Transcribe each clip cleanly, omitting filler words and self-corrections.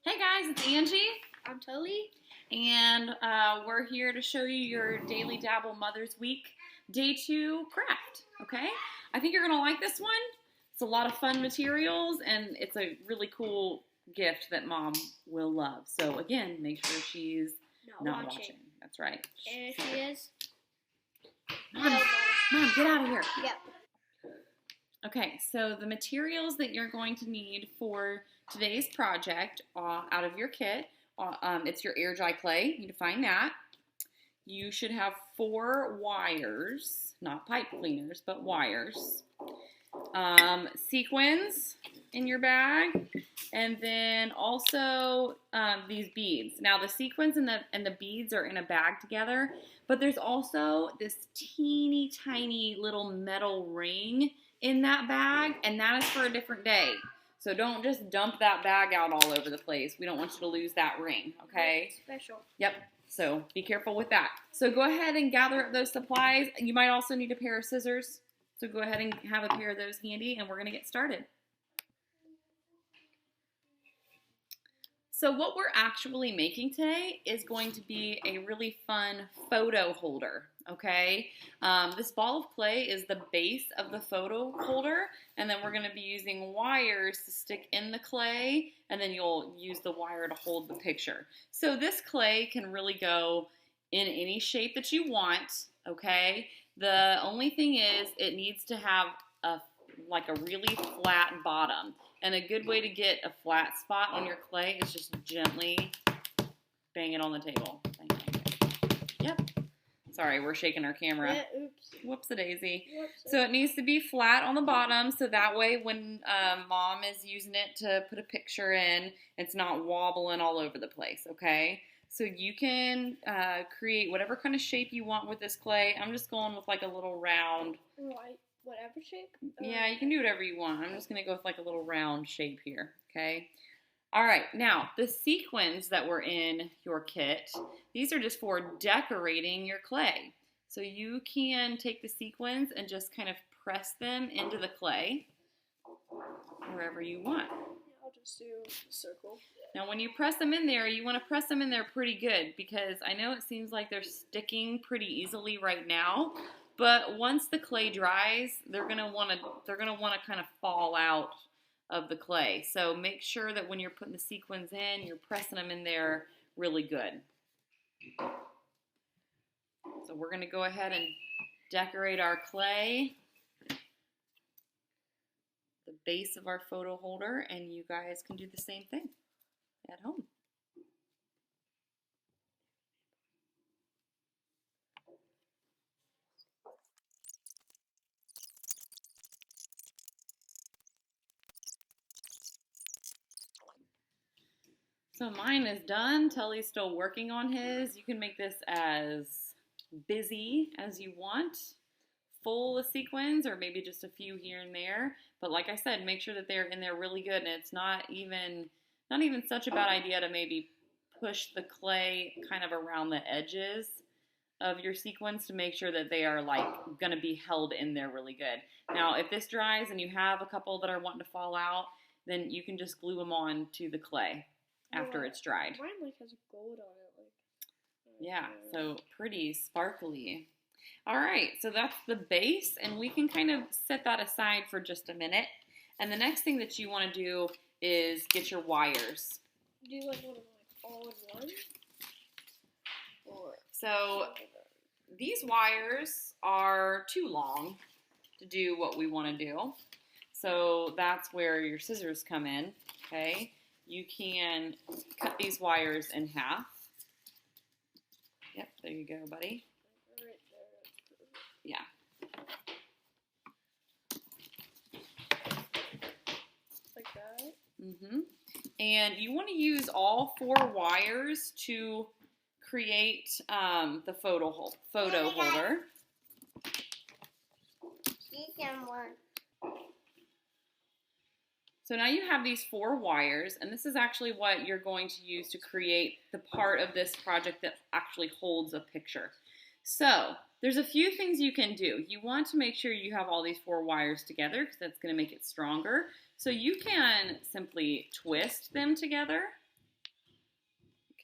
Hey guys, it's Angie, I'm Tully. and we're here to show you your Daily Dabble Mother's Week Day 2 craft, okay? I think you're going to like this one. It's a lot of fun materials, and it's a really cool gift that Mom will love. So again, make sure she's not watching. That's right. And she is. Mom, get out of here. Yep. Okay, so the materials that you're going to need for today's project out of your kit, it's your air dry clay. You need to find that. You should have 4 wires, not pipe cleaners, but wires. Sequins in your bag, and then also these beads. Now the sequins and the beads are in a bag together, but there's also this teeny tiny little metal ring in that bag, and that is for a different day. So don't just dump that bag out all over the place. We don't want you to lose that ring, okay? It's special. Yep. So be careful with that. So go ahead and gather up those supplies. You might also need a pair of scissors. So go ahead and have a pair of those handy, and we're going to get started. So what we're actually making today is going to be a really fun photo holder, okay? This ball of clay is the base of the photo holder, and then we're going to be using wires to stick in the clay, and then you'll use the wire to hold the picture. So this clay can really go in any shape that you want, okay? The only thing is it needs to have a really flat bottom. And a good way to get a flat spot on your clay is just gently bang it on the table. Bang, bang, bang. Yep. Sorry, we're shaking our camera. Yeah, oops. Whoops-a-daisy. Whoops. So it needs to be flat on the bottom, so that way when Mom is using it to put a picture in, it's not wobbling all over the place, okay? So you can create whatever kind of shape you want with this clay. I'm just going with like a little round. Right. Whatever shape? Yeah, you can do whatever you want. I'm just going to go with like a little round shape here, okay? All right, now the sequins that were in your kit, these are just for decorating your clay. So you can take the sequins and just kind of press them into the clay wherever you want. I'll just do a circle. Now when you press them in there, you want to press them in there pretty good, because I know it seems like they're sticking pretty easily right now. But once the clay dries, they're gonna want to kind of fall out of the clay. So make sure that when you're putting the sequins in, you're pressing them in there really good. So we're gonna go ahead and decorate our clay, the base of our photo holder, and you guys can do the same thing at home. So mine is done. Tully's still working on his. You can make this as busy as you want, full of sequins, or maybe just a few here and there. But like I said, make sure that they're in there really good, and it's not even such a bad idea to maybe push the clay kind of around the edges of your sequins to make sure that they are like going to be held in there really good. Now, if this dries and you have a couple that are wanting to fall out, then you can just glue them on to the clay after it's dried. Mine like has gold on it. Yeah, so pretty sparkly. All right, so that's the base, and we can kind of set that aside for just a minute. And the next thing that you want to do is get your wires. Do you like want to all in one? Or so these wires are too long to do what we want to do. So that's where your scissors come in, okay? You can cut these wires in half. Yep, there you go, buddy. right there. Yeah. Like that? Mm-hmm. And you want to use all 4 wires to create the photo holder. So now you have these 4 wires, and this is actually what you're going to use to create the part of this project that actually holds a picture. So there's a few things you can do. You want to make sure you have all these 4 wires together, because that's going to make it stronger. So you can simply twist them together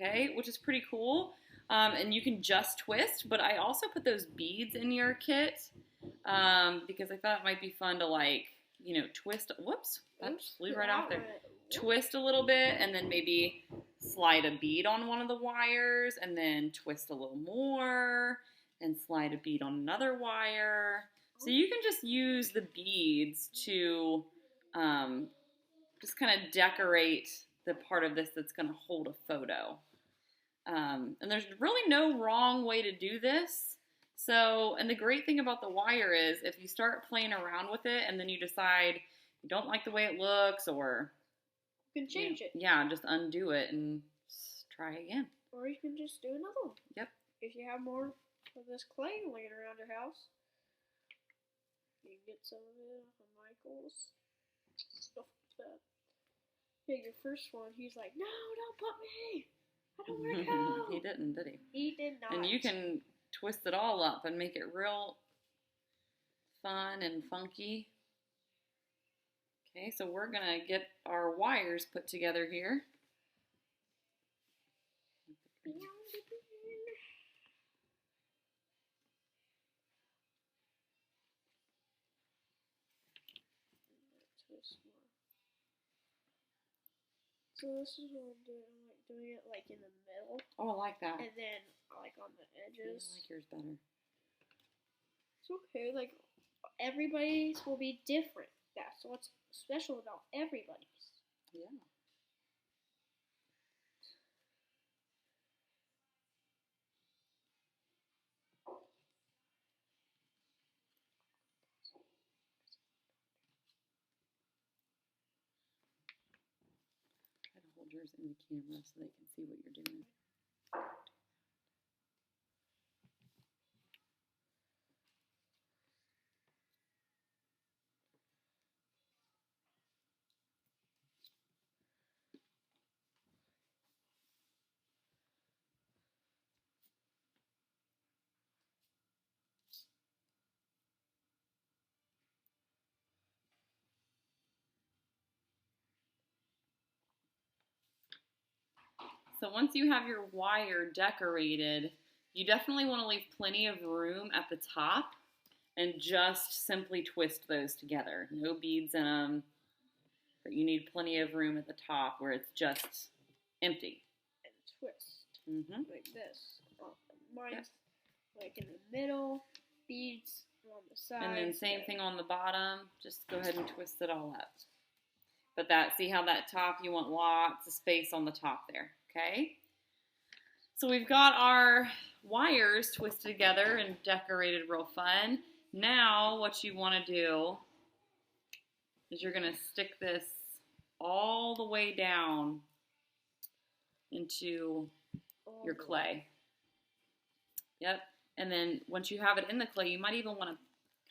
okay, which is pretty cool. And you can just twist, but I also put those beads in your kit because I thought it might be fun to like, twist. Whoops, that just flew right off there. Twist a little bit and then maybe slide a bead on one of the wires and then twist a little more and slide a bead on another wire. So you can just use the beads to just kind of decorate the part of this that's going to hold a photo. And there's really no wrong way to do this. So, and the great thing about the wire is if you start playing around with it and then you decide you don't like the way it looks or you can change it. Yeah, just undo it and try again. Or you can just do another one. Yep. If you have more of this clay laying around your house, you can get some of it from Michael's. Stuff like that. Yeah, your first one, he's like, no, don't put me. I don't want to go. He didn't, did he? He did not. And you can twist it all up and make it real fun and funky. Okay, so we're going to get our wires put together here. So this is what I'm doing. I'm like doing it like in the middle. Oh, I like that. And then like on the edges. I like yours better. It's okay. Like everybody's will be different. That's what's special about everybody's. Yeah. Try to hold yours in the camera so they can see what you're doing. So once you have your wire decorated, you definitely want to leave plenty of room at the top and just simply twist those together. No beads in them, but you need plenty of room at the top where it's just empty. And twist. Mm-hmm. Like this. Mine's like in the middle, beads on the side. And then same thing on the bottom. Just go ahead and twist it all up. But see how that top, you want lots of space on the top there. Okay, so we've got our wires twisted together and decorated real fun. Now what you want to do is you're going to stick this all the way down into your clay. Yep, and then once you have it in the clay, you might even want to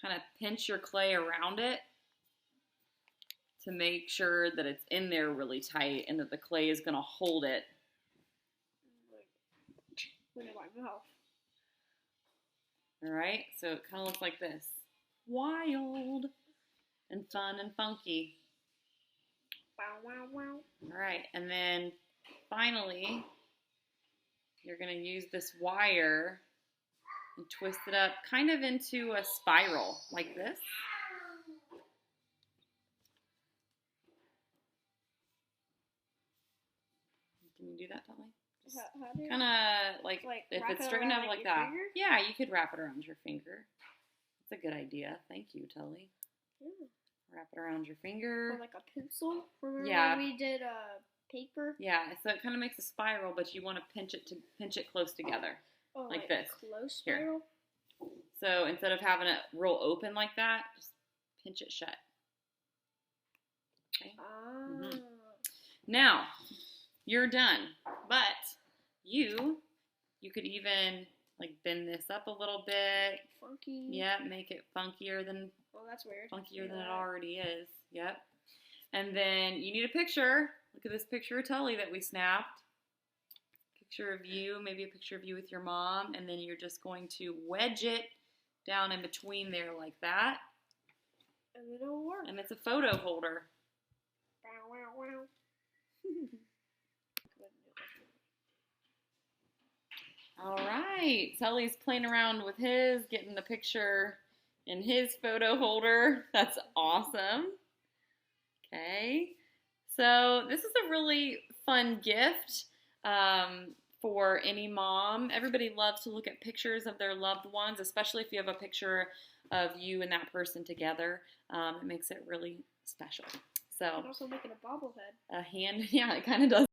kind of pinch your clay around it to make sure that it's in there really tight and that the clay is going to hold it. My mouth. All right, so it kind of looks like this. Wild and fun and funky. Wow, wow, wow. All right, and then finally, you're going to use this wire and twist it up kind of into a spiral like this. Can you do that, Dolly? Kind of like if it's straightened out like that. Finger? Yeah, you could wrap it around your finger. That's a good idea. Thank you, Tully. Yeah. Wrap it around your finger. Or like a pencil. Remember when we did paper? Yeah, so it kind of makes a spiral, but you want to pinch it close together. Oh, like this. Close spiral? Here. So instead of having it real open like that, just pinch it shut. Okay. Mm-hmm. Now, you're done. But you could even like bend this up a little bit. Funky. Yeah, make it funkier than. Oh, that's weird. Funkier than it already is. Yep. And then you need a picture. Look at this picture of Tully that we snapped. Picture of you, maybe a picture of you with your mom, and then you're just going to wedge it down in between there like that. And then it'll work. And it's a photo holder. Wow, wow, wow. right. Sully's playing around with his, getting the picture in his photo holder. That's awesome. Okay. So this is a really fun gift for any mom. Everybody loves to look at pictures of their loved ones, especially if you have a picture of you and that person together. It makes it really special. So And also making a bobblehead. a hand, yeah, it kind of does